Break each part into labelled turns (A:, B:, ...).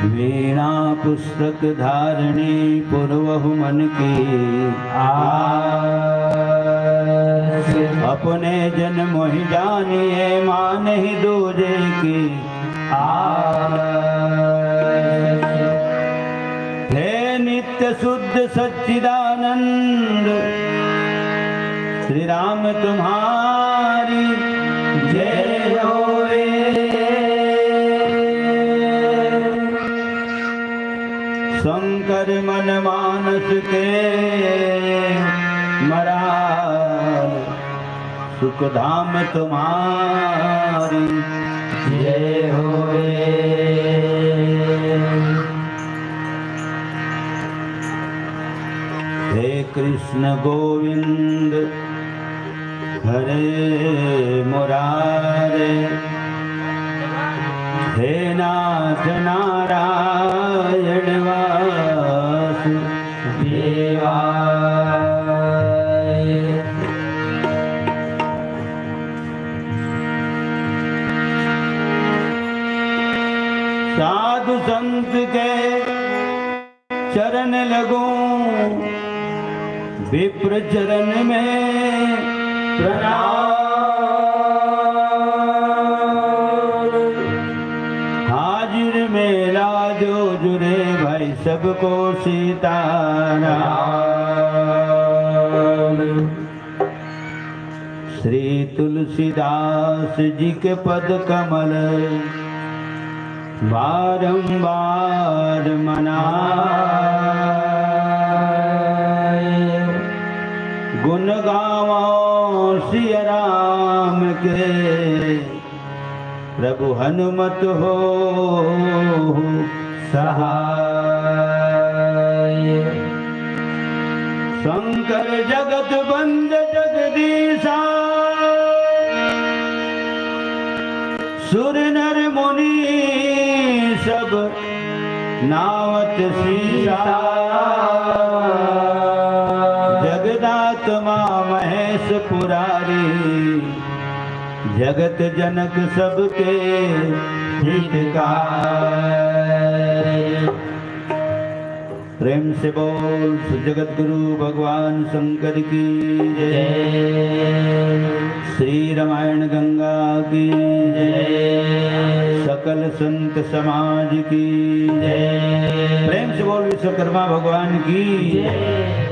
A: वीणा पुस्तक धारणी पूर्वहु मन की आस। अपने जन मोहि जानिए मान ही दूजे की आस। हे नित्य शुद्ध सच्चिदानंद श्री राम तुम्हारी जय होए। शंकर मन मानस के मराल सुख धाम तुम्हारी जय होए। हे कृष्ण गोविंद हरे मुरारे। हे नाथ नारायण वासुदेवाय। साधु संत के चरण लगूं विप्र चरण में प्रणाम। हाजिर मेला जो जुड़े भाई सबको सीताराम। श्री तुलसीदास जी के पद कमल बारंबार मनाए। गुण गावो सिया राम के प्रभु हनुमत हो सहाय। शंकर जगत बंद जगदीशा सुर नर मुनि सब नावत सीसा। जगदात्मा महेश पुरारी जगत जनक सबके हितकारी। प्रेम से बोल जगत गुरु भगवान शंकर की जय। श्री रामायण गंगा की जय। सकल संत समाज की जय। प्रेम से बोल विश्वकर्मा भगवान की जय।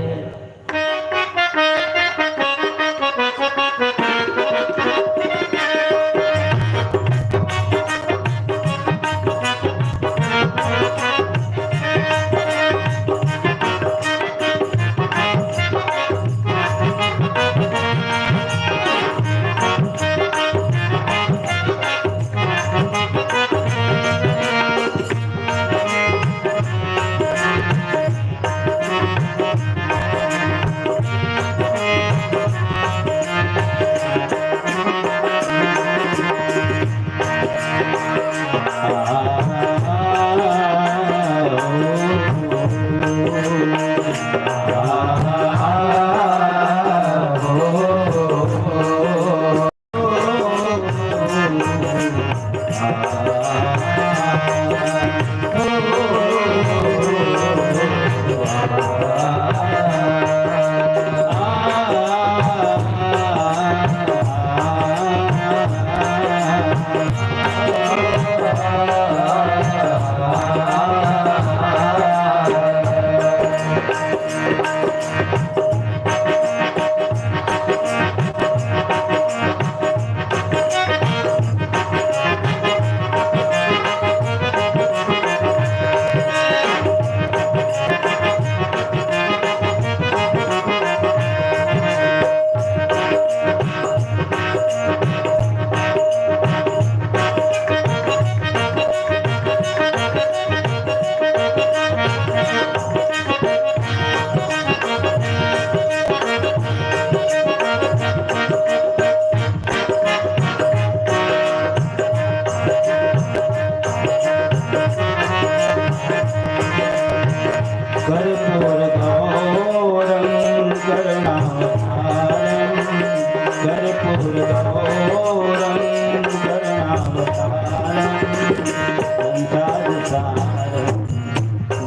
A: संसार सार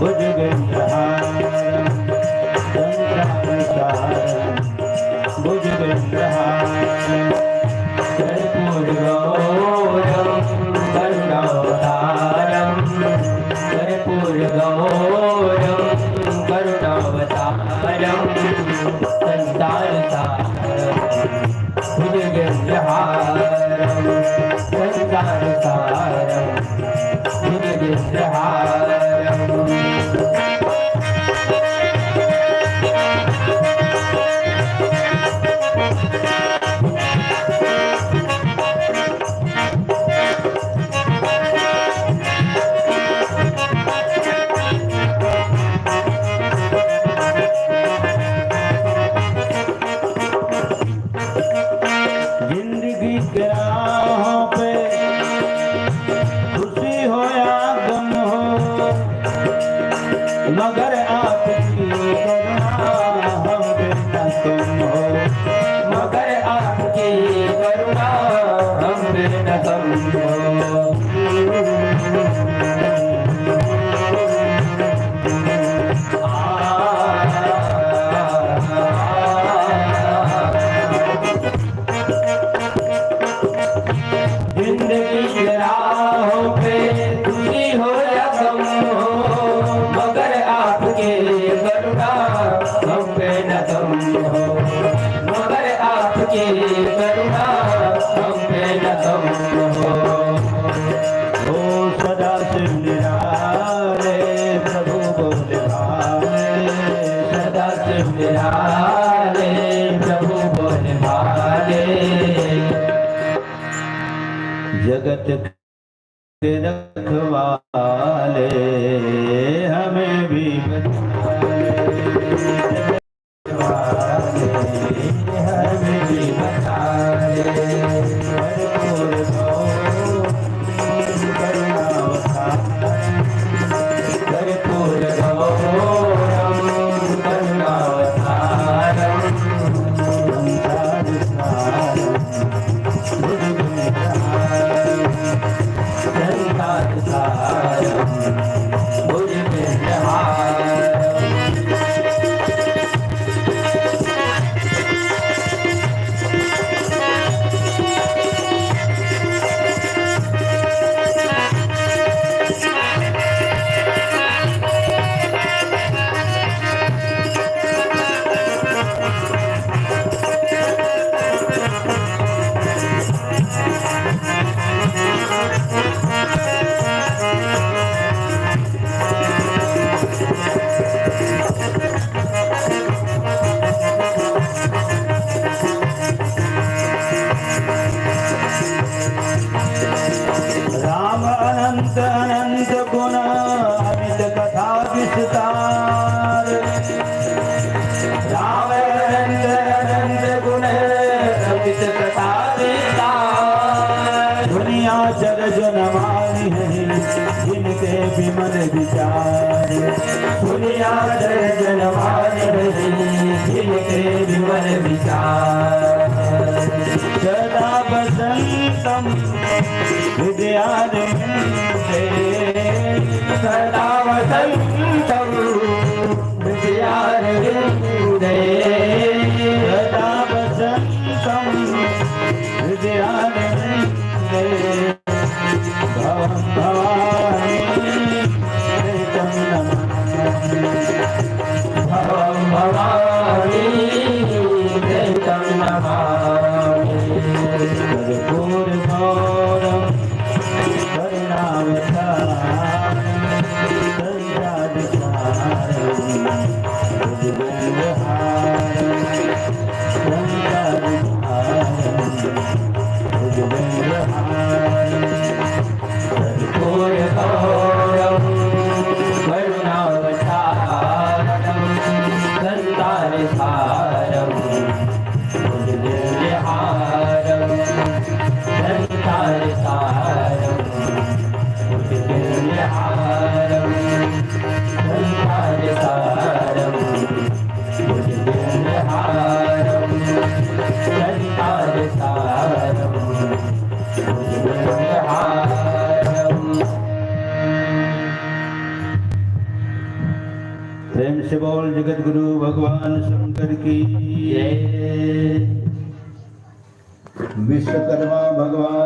A: भुजगेन्द्रहारं संसारसारं भुजगेन्द्रहारं कर्पूरगौरं करुणावतारं कर्पूरगौरं करुणावतारं संसारसारं भुजगेन्द्रहारं संसारसारं भुजगेन्द्रहारं जिंदगी के राहों पे खुशी हो या गम हो, मगर आपकी करुणा हम पे न तुम हो, मगर आपकी करुणा हम पे न तुम हो। जिंदगी की राहों पे खुशी हो या गम हो, मगर आपके करुणा हम पे न तुम हो, मगर आपके करुणा हम पे न तुम हो। ओ सदा शिव निराले प्रभु बोले भाले, सदा शिव निराले प्रभु बोले भाले, जगत के रखवाले हमें भी हमें भी बचा ले। कर्पूर गौरम करुणावतारम राम अनंत अनंत गुण अमित कथा विस्तार, राम अनंत अनंत गुण अमित कथा विस्तार। दुनिया जग जनमानी है जिनके विमल विचार, दुनिया जग जनमानी है जिनके विमल विचार। सदा बसंतम विद्यारण्ये, सदा वसंतम विद्यारण्ये, सदा वसंतम विद्यारण्ये, भवं भवानी प्रीतं नमामि, भवं भवानी प्रीतं नमामि। कर्पूर गौरम करुणावतारम प्रेम से बोल जगत गुरु भगवान शंकर की जय। विश्वकर्मा भगवान